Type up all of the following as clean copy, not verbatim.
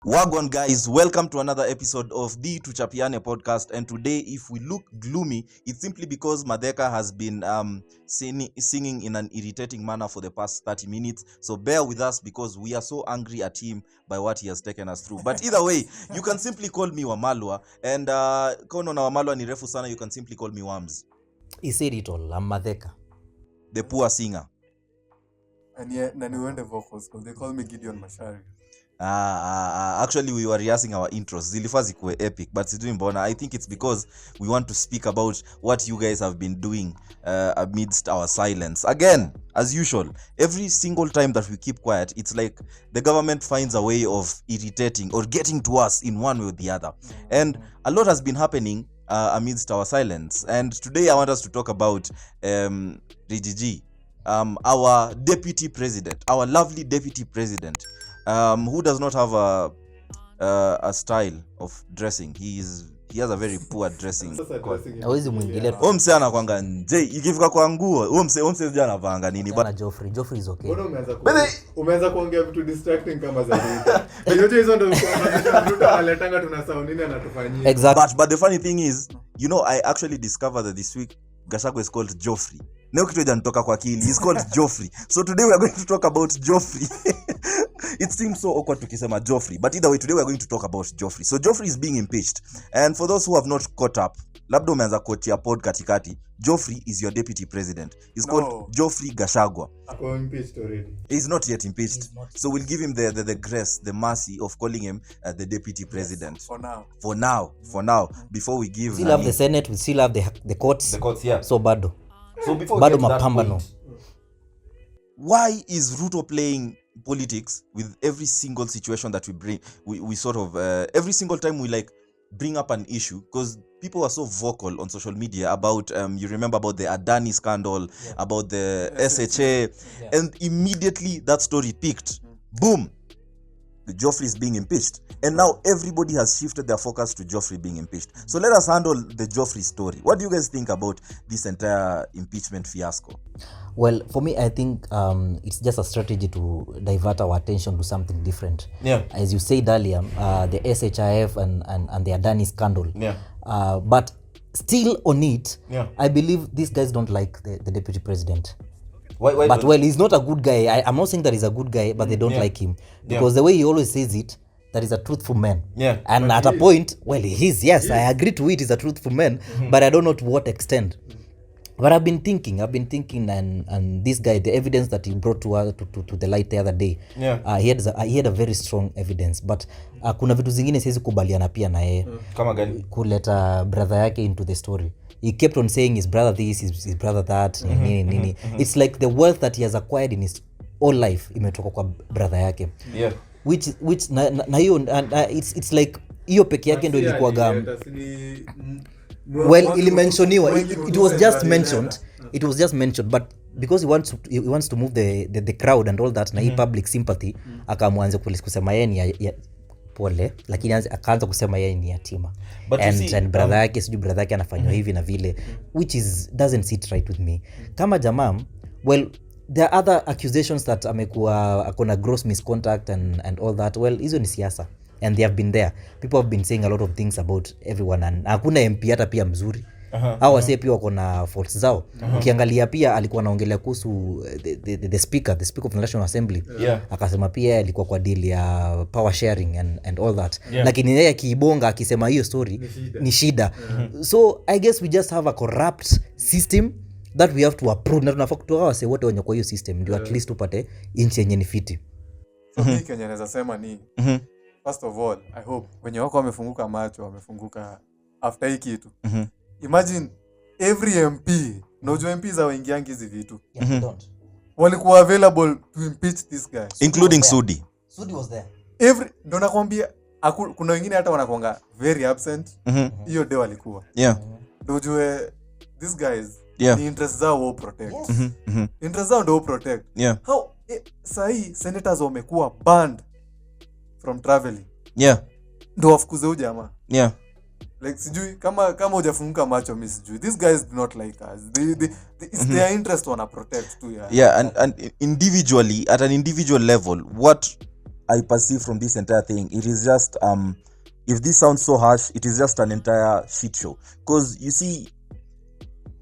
Wagwan guys, welcome to another episode of the Tuchapiane podcast. And today, if we look gloomy, it's simply because Madeka has been singing in an irritating manner for the past 30 minutes. So bear with us because we are so angry at him by what he has taken us through. But either way, you can simply call me Wamalwa. And kono na Wamalwa ni refu sana, you can simply call me Wams. He said it all, I'm Madeka. The poor singer. And yeah, Naniwende vocals, because they call me Gideon Macharia. Actually we were rehearsing our intros. Zilifaa zikuwe epic, but sijui mbona. I think it's because we want to speak about what you guys have been doing amidst our silence. Again, as usual, every single time that we keep quiet, it's like the government finds a way of irritating or getting to us in one way or the other. And a lot has been happening amidst our silence. And today I want us to talk about Rigathi, our deputy president, our lovely deputy president. Who does not have a style of dressing. He has a very poor dressing. Hawezi mwingilia. Mse anakuanga nje ikifika kwa nguo. Mse jana anavanga nini bana Joffrey is okay. Umeanza kuongea vitu distracting kama za Ruta. Unajua hizo ndio Ruta aletanga tunasahau nini anatufanyia. Exactly. But the funny thing is, you know, I actually discovered that this week Gachagua is called Joffrey. Leo kitu hajanitoka kwa akili. He's called Joffrey. So today we are going to talk about Joffrey. It seems so awkward tukisema Joffrey, but either way today we are going to talk about Joffrey. So Joffrey is being impeached. And for those who have not caught up, labda umeanza kuachia pod katikati, Joffrey is your deputy president. He's called Joffrey Gachagua. Impeached already. He's not yet impeached. So we'll give him the grace, the mercy of calling him the deputy president. Yes, for now. Before we give... We still have the Senate, we still have the courts. The courts, yeah. So bado. So before bado mapambano. Why is Ruto playing politics with every single situation that we bring? We sort of every single time we like bring up an issue, because people are so vocal on social media about you remember about the Adani scandal, about the SHA, and immediately that story peaked. Boom, Joffrey is being impeached, and now everybody has shifted their focus to Joffrey being impeached. So let us handle the Joffrey story. What do you guys think about this entire impeachment fiasco? Well, for me, I think it's just a strategy to divert our attention to something different. Yeah. As you said earlier, the SHIF and the Adani scandal. Yeah. But still on it, yeah. I believe these guys don't like the deputy president. Why but well, he's not a good guy. I'm not saying that he's a good guy, but they don't like him. Because the way he always says it, that is a truthful man. Yeah. And at a point, well, he is, yes, I agree to it, he's a truthful man, but I don't know to what extent. But I've been thinking, and this guy, the evidence that he brought to the light the other day, he had a very strong evidence. But kuna vitu zingine siwezi kubaliana pia na yeye. Kama gani? Kuleta brother yake into the story. He kept on saying his brother this, his brother that, nini. It's like the wealth that he has acquired in his whole life imetoka kwa brother yake. Yeah. Which na hiyo it's like hiyo peke yake ndio ilikuwa well ilimensioniwa, it was just mentioned but because he wants to move the crowd and all that na hii public sympathy akaanza kusema yeye ni pole, lakini akaanza kusema yeye ni yatima and brother yake sijui brother yake anafanywa hivi na vile, which doesn't sit right with me kama jamaa. Well, there are other accusations that amekuwa akona gross misconduct and all that. Well, hizo ni siasa and they have been there. People have been saying a lot of things about everyone and hakuna MP hata pia mzuri. Hao wase pia wako na faults zao. Ukiangalia pia alikuwa anaongelea kuhusu the speaker of the National Assembly. Akasema pia alikuwa kwa deal ya power sharing and all that. Lakini yeye akiibonga akisema hiyo story ni shida. So I guess we just have a corrupt system that we have to approve. Na tunafaa kutoa wase wote wenye kwa hiyo system ndio at least tupate inchi yenye ni fiti. Mimi Kenya naweza sema ni first of all, I hope wenye wako wamefunguka macho, wamefunguka after hii kitu. Imagine every MP, unajua MP za waingiangi hizi vitu. Walikuwa available to impeach this guy. Including Sudi. Sudi was there. Ndo nakwambia kuna wengine hata wanakuanga very absent. Hiyo day walikuwa. Yeah. Unajua these guys ni interest zao wao protect. Interest zao ndio protect. Yeah. How sahi senators wamekuwa banned from traveling. Yeah. Ndio wafukuze huyu jamaa. Yeah. Like sijui kama hujafunguka macho mimi sijui. These guys do not like us. It's their interest wana protect too. Yeah, and individually at an individual level, what I perceive from this entire thing, it is just if this sounds so harsh, it is just an entire shit show. Because you see,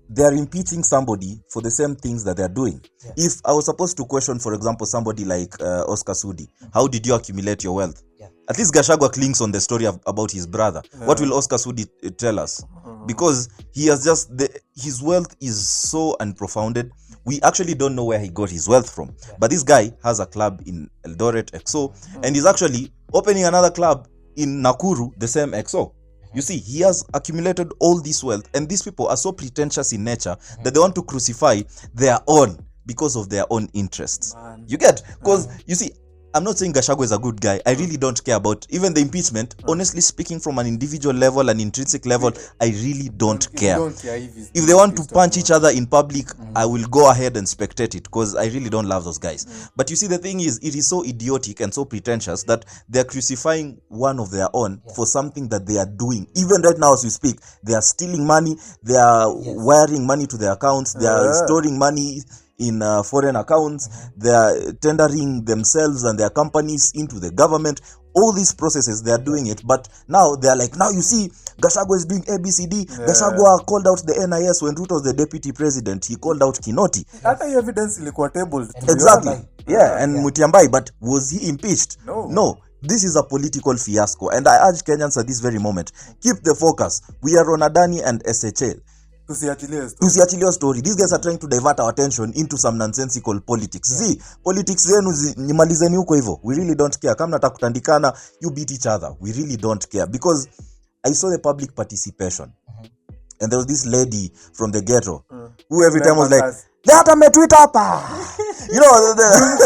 they are impeaching somebody for the same things that they are doing. If I was supposed to question, for example, somebody like Oscar Sudi, how did you accumulate your wealth? At least Gachagua clings on the story about his brother. What will Oscar Sudi tell us? Because he has just his wealth is so unprofounded. We actually don't know where he got his wealth from. But this guy has a club in Eldoret XO, and he's actually opening another club in Nakuru, the same XO. You see, he has accumulated all this wealth, and these people are so pretentious in nature that they want to crucify their own because of their own interests. You get? Because you see, I'm not saying Gachagua is a good guy. I really don't care about even the impeachment. Honestly speaking, from an individual level, an intrinsic level, I really don't care. If they want to punch each other in public, I will go ahead and spectate it because I really don't love those guys. But you see, the thing is, it is so idiotic and so pretentious that they're crucifying one of their own for something that they are doing. Even right now as we speak, they are stealing money, they are wiring money to their accounts, they are storing money in foreign accounts, they are tendering themselves and their companies into the government. All these processes, they are doing it. But now they are like, now you see, Gachagua is doing ABCD. Gachagua called out the NIS when Ruto was the deputy president. He called out Kinoti. Hata evidence ilikuwa tabled. Exactly. And Mutiambai. But was he impeached? No. This is a political fiasco. And I urge Kenyans at this very moment, keep the focus. We are on Adani and SHL. Tusiachilie story. These guys are trying to divert our attention into some nonsensical politics. See, politics zenu nimalizeni huko hivyo. We really don't care. Kama nataka kutandikana, you beat each other. We really don't care. Because I saw the public participation. And there was this lady from the ghetto who every time was like, hata metwita hapa. You know,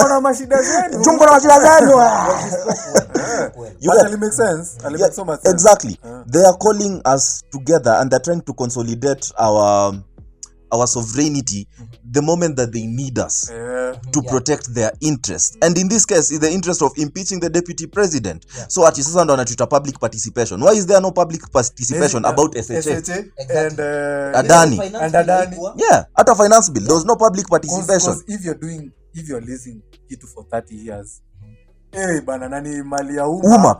kuna mashida zenu. Kuna mashida zenu. But it makes sense. It makes so much sense. Exactly. They are calling us together and they're trying to consolidate our sovereignty the moment that they need us to protect their interests. And in this case, is the interest of impeaching the deputy president. So ati sasa ndo anatuita public participation. Why is there no public participation about SHA and Adani? Yeah, at a finance bill, there was no public participation. Because if you're leasing it for 30 years, hey, banana mali ya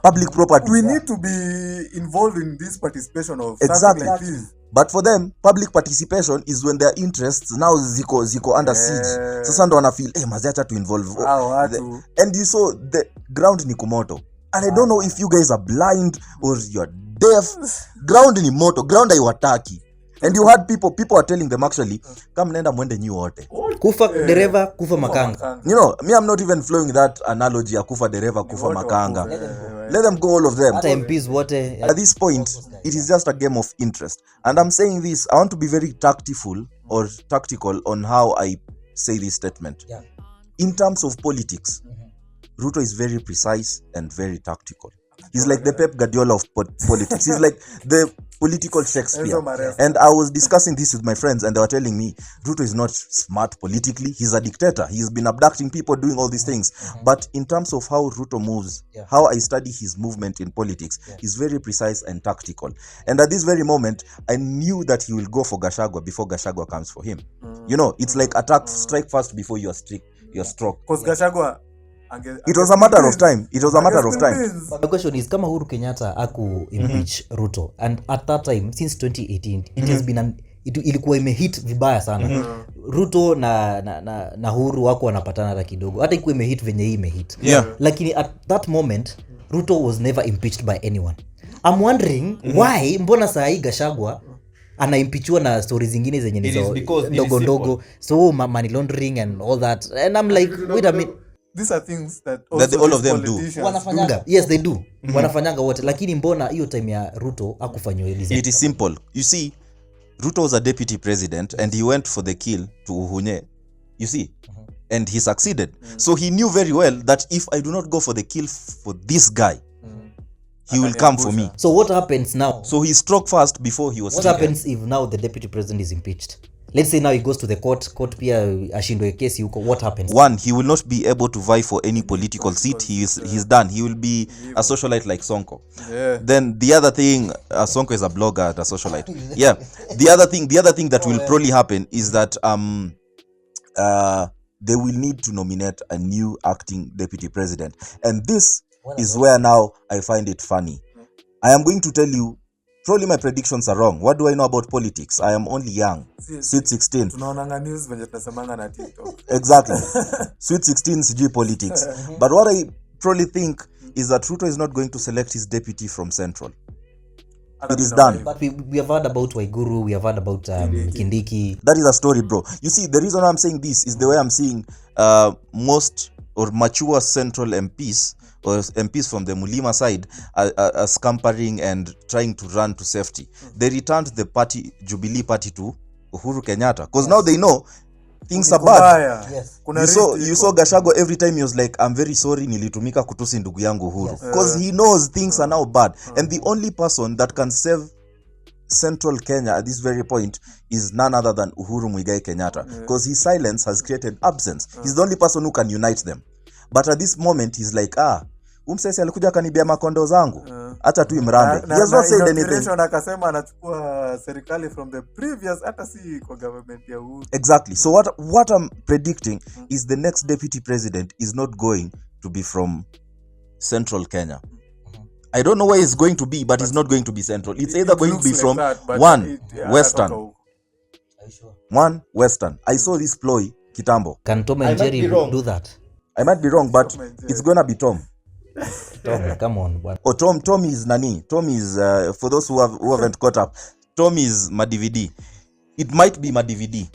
public property. We need to be involved in this participation of exactly. Something like this. But for them, public participation is when their interests now ziko under siege. Sasa ndo wana feel, maziacha to involve. And you saw the ground ni kumoto. And I don't know if you guys are blind or you're deaf. Ground ni moto. Ground haiwataki. And you had people are telling them actually, come nenda mwende nyi wote. Kufa dereva, kufa makanga. You know, me I'm not even flowing that analogy ya kufa dereva, kufa makanga. Let them go, all of them. MPs wote. At this point, it is just a game of interest. And I'm saying this, I want to be very tactful or tactical on how I say this statement. In terms of politics, Ruto is very precise and very tactical. He's like the Pep Guardiola of politics. He's like the political Shakespeare. And I was discussing this with my friends and they were telling me, Ruto is not smart politically. He's a dictator. He's been abducting people, doing all these things. But in terms of how Ruto moves, how I study his movement in politics, he's very precise and tactical. And at this very moment, I knew that he will go for Gachagua before Gachagua comes for him. You know, it's like strike first before you are struck. Because Gachagua, it was a matter of time. But the question is, kama Uhuru Kenyatta aku impeach Ruto, and at that time since 2018 it has been ilikuwa imehit vibaya sana. Ruto na Uhuru wako wanapatana hata kidogo. Hata ikuwa imehit venye hii imehit. Lakini at that moment Ruto was never impeached by anyone. I'm wondering why mbona saa hii Gachagua anaimpichwa na stories zingine zenye nizo ndogo so money laundering and all that. And I'm like, wait a minute. These are things that all of them do. Wanafanyanga. Yes, they do. Wanafanyanga wote. Lakini mbona hiyo time ya Ruto hakufanywa hizo? It is simple. You see, Ruto was a deputy president and he went for the kill to Uhunye. You see? And he succeeded. So he knew very well that if I do not go for the kill for this guy, he will come for me. So what happens now? So he struck first before he was What happens if now the deputy president is impeached? Let's say now he goes to the court pia ashindwe kesi huko, what happens? One, he will not be able to vie for any political seat. He's done. He will be a socialite like Sonko. Then the other thing, Sonko is a blogger at a socialite. The other thing that will probably happen is that they will need to nominate a new acting deputy president. And this is where now I find it funny. I am going to tell you, probably my predictions are wrong. What do I know about politics? I am only young. Sweet 16. Tunaonanga news venye tunasemanga na TikTok. Exactly. Sweet 16 sijui politics. But what I probably think is that Ruto is not going to select his deputy from Central. It is done. But we have heard about Waiguru, we have heard about Kindiki. That is a story, bro. You see, the reason I'm saying this is the way I'm seeing most or mature Central MPs or MPs from the Mulima side are scampering and trying to run to safety. They returned the party, Jubilee party, to Uhuru Kenyatta because now they know things are bad. Yes. You saw Gachagua every time he was like, I'm very sorry nilitumika kutusi ndugu yangu Uhuru, because he knows things are now bad, and the only person that can save Central Kenya at this very point is none other than Uhuru Muigai Kenyatta, because his silence has created absence. He's the only person who can unite them, but at this moment he's like, umsesi alikuja kanibia makondo zangu, hata tu imrambe. He has not said anything. Akasema anachukua serikali from the previous, hata si kwa government ya Uhuru. Exactly. So what I'm predicting is the next deputy president is not going to be from Central Kenya. I don't know where it's going to be, but it's not going to be Central. It's either going to be from Western. Are you sure? One Western. I saw this ploy kitambo. Can Tom and Jerry do that? I might be wrong, but it's gonna be Tom. Tom, come on. What? Oh, Tom is nani? Tom is for those who haven't caught up. Tom is my DVD. It might be my DVD.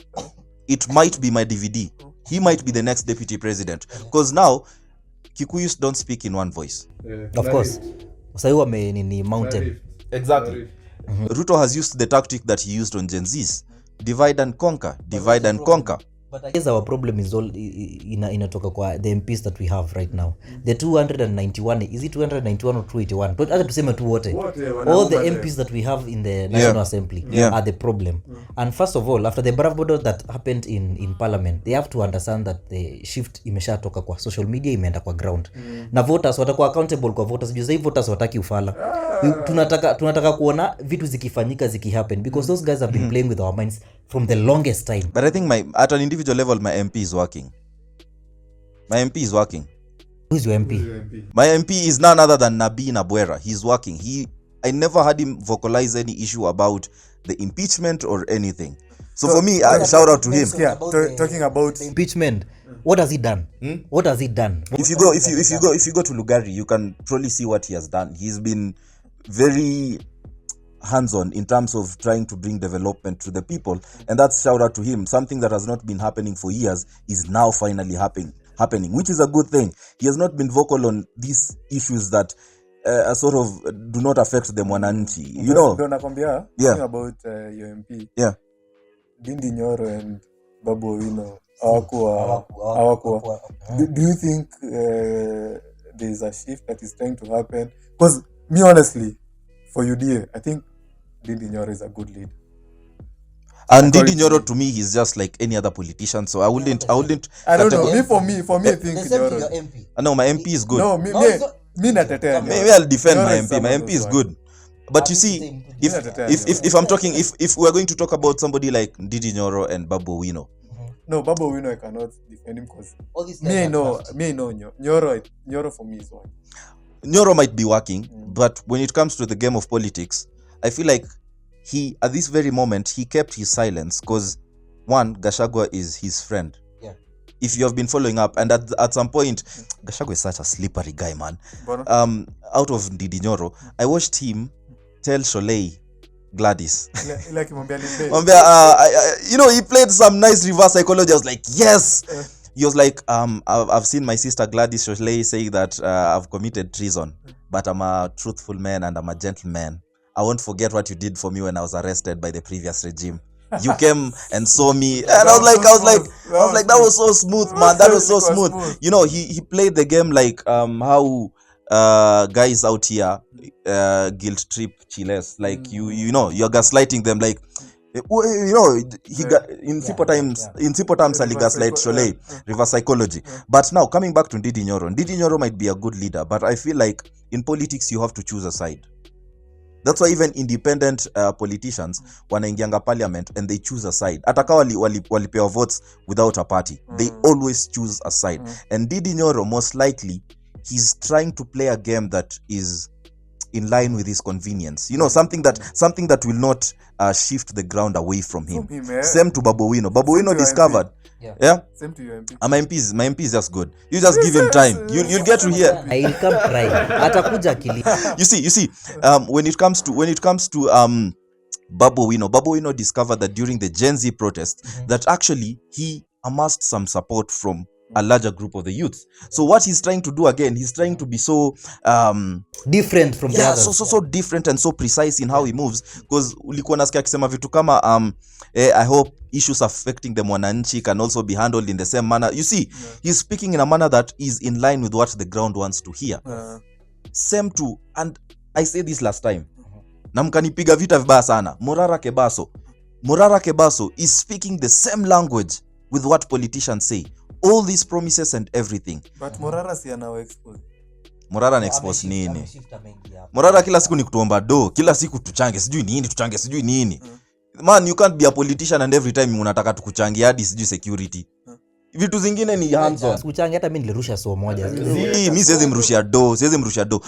It might be my DVD. He might be the next deputy president, because now Kikuyus don't speak in one voice. Of course. Sahi wame mountain. Exactly. Ruto has used the tactic that he used on Gen Zs. Divide and conquer. Divide and conquer. But I guess our problem is all inatoka kwa the MPs that we have right now. The 291, is it 291 or 281? But hata tuseme tu wote. All the MPs that we have in the National Assembly are the problem. And first of all, after the bravado that happened in Parliament, they have to understand that the shift imeshatoka kwa social media, imeenda kwa ground. Na voters watakuwa accountable kwa voters. Juu zaidi voters wataki ufala. Tunataka kuona vitu zikifanyika zikihappen, because those guys have been playing with our minds from the longest time. But I think at an individual level, my MP is working. My MP is working. Who is your MP? My MP is none other than Nabi Nabwera. He's working. I never had him vocalize any issue about the impeachment or anything. So for me, shout out to him. Yeah, talking about impeachment. What has he done? What has he done? If you go to Lugari, you can probably see what he has done. He's been very hands-on in terms of trying to bring development to the people, and that's shout out to him. Something that has not been happening for years is now finally happening, which is a good thing. He has not been vocal on these issues that sort of do not affect the mwananchi, you know. Talking about your MP, Dindi Nyoro and Babu Owino hawakuwa. Do you think there is a shift that is trying to happen? Because me honestly, for UDA, I think Dindi Nyoro is a good lead. And Dindi Nyoro to me, he's just like any other politician. So I wouldn't. I don't know. For me, I think Nyoro. No, my MP is good. No, me natetea. Maybe I'll defend my MP. My MP is good. But you see, if I'm talking, if we're going to talk about somebody like Dindi Nyoro and Babu Owino. No, Babu Owino I cannot defend him because me I know Nyoro for me is one. Nyoro might be working, but when it comes to the game of politics, I feel like he, at this very moment, he kept his silence because, one, Gachagua is his friend. Yeah. If you have been following up, and at some point, Gachagua is such a slippery guy, man. Out of Dindi Nyoro, I watched him tell Sholei Gladys. Like he played some nice reverse psychology. I was like, yes. He was like, I've seen my sister Gladys Sholei say that I've committed treason, but I'm a truthful man and I'm a gentleman. I won't forget what you did for me when I was arrested by the previous regime. You came and saw me, and I was like, that was so smooth, man. That was so smooth. You know, he played the game like how guys out here guilt trip chiles, like you know, you're gaslighting them, like, you know, he got in simple times ali gaslight Sholei, reverse psychology. But now coming back to Dindi Nyoro might be a good leader, but I feel like in politics you have to choose a side. That's why even independent politicians wanaingianga parliament and they choose a side. Ataka walipewa votes without a party. They always choose a side. And Didi Nyoro, most likely, he's trying to play a game that is in line with his convenience. You know, something that will not shift the ground away from him. Same to Babu Wino. Babu Wino discovered. Yeah. Same to your MP. My MP is just good. You just give him time. You'll get to hear. I'll come cry. Atakuja akili. You see, when it comes to Babu Wino discovered that during the Gen Z protest that actually he amassed some support from a larger group of the youth. So what he's trying to do again, he's trying to be so different from the others. So different and so precise in how he moves, because ulikuwa nasikia akisema vitu kama I hope issues affecting the mwananchi can also be handled in the same manner. You see, he's speaking in a manner that is in line with what the ground wants to hear. Same to, and I said this last time, na mkanipiga vita vibaya sana, Morara Kebaso is speaking the same language with what politicians say. All these promises and everything. But Morara si anawa expose. Morara na expose nini? Morara kila siku ni kutuomba do, kila siku tuchange sijui nini. Man, you can't be a politician and every time unataka tukuchangia hadi sijui security. Vitu zingine ni hands on. Kuchangia hata mimi nilirusha so moja. Mimi siwezi mrushia do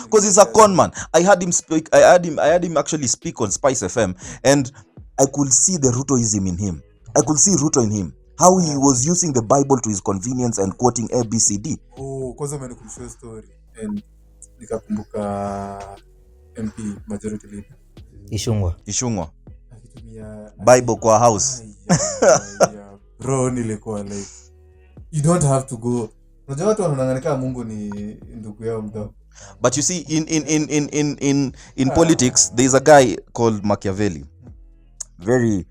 because he's a con man. I had him actually speak on Spice FM and I could see the Rutoism in him. I could see Ruto in him. How he was using the Bible to his convenience and quoting ABCD. Kwanza umenikumbusha story and nikakumbuka MP majority leader Ishungwa Bible kwa house. Bro, nilikuwa like you don't have to go. Unajua watu wanang'anika Mungu ni ndugu yao mdogo. But you see, in politics, there is a guy called Machiavelli. He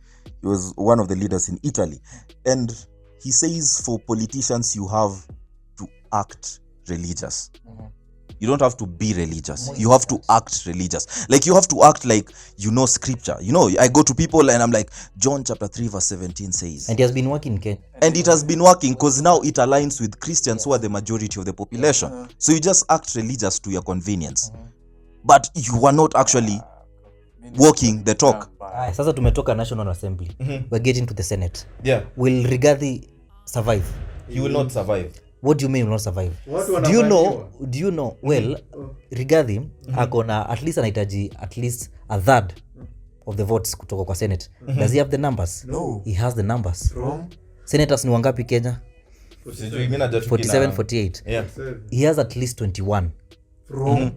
was one of the leaders in Italy, and he says for politicians you have to act religious. You don't have to be religious. You have to act religious. Like you have to act like you know scripture. You know, I go to people and I'm like, John chapter 3 verse 17 says. And it has been working, Ken. And it has been working because now it aligns with Christians who are the majority of the population. So you just act religious to your convenience. But you are not actually walking the talk. Sasa tumetoka National Assembly. We're getting to the Senate. Yeah. Will Rigathi survive? He will not survive. What do you mean will not survive? Do you know well Rigathi akona at least anahitaji at least a third of the votes kutoka kwa Senate. Does he have the numbers? No. He has the numbers. From Senators ni wangapi Kenya? 47, 48. Yeah. He has at least 21. From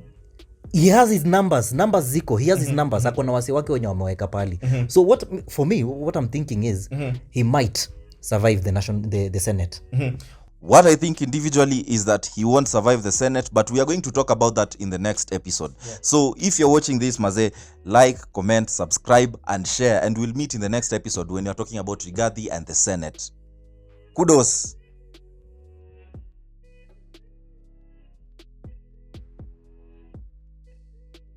He has his numbers ziko. He has his numbers. Akona wasi wake wenye wameweka pali. So what I'm thinking is he might survive the Senate. What I think individually is that he won't survive the Senate, but we are going to talk about that in the next episode. Yeah. So if you're watching this, Maze, like, comment, subscribe, and share, and we'll meet in the next episode when you're talking about Rigathi and the Senate. Kudos.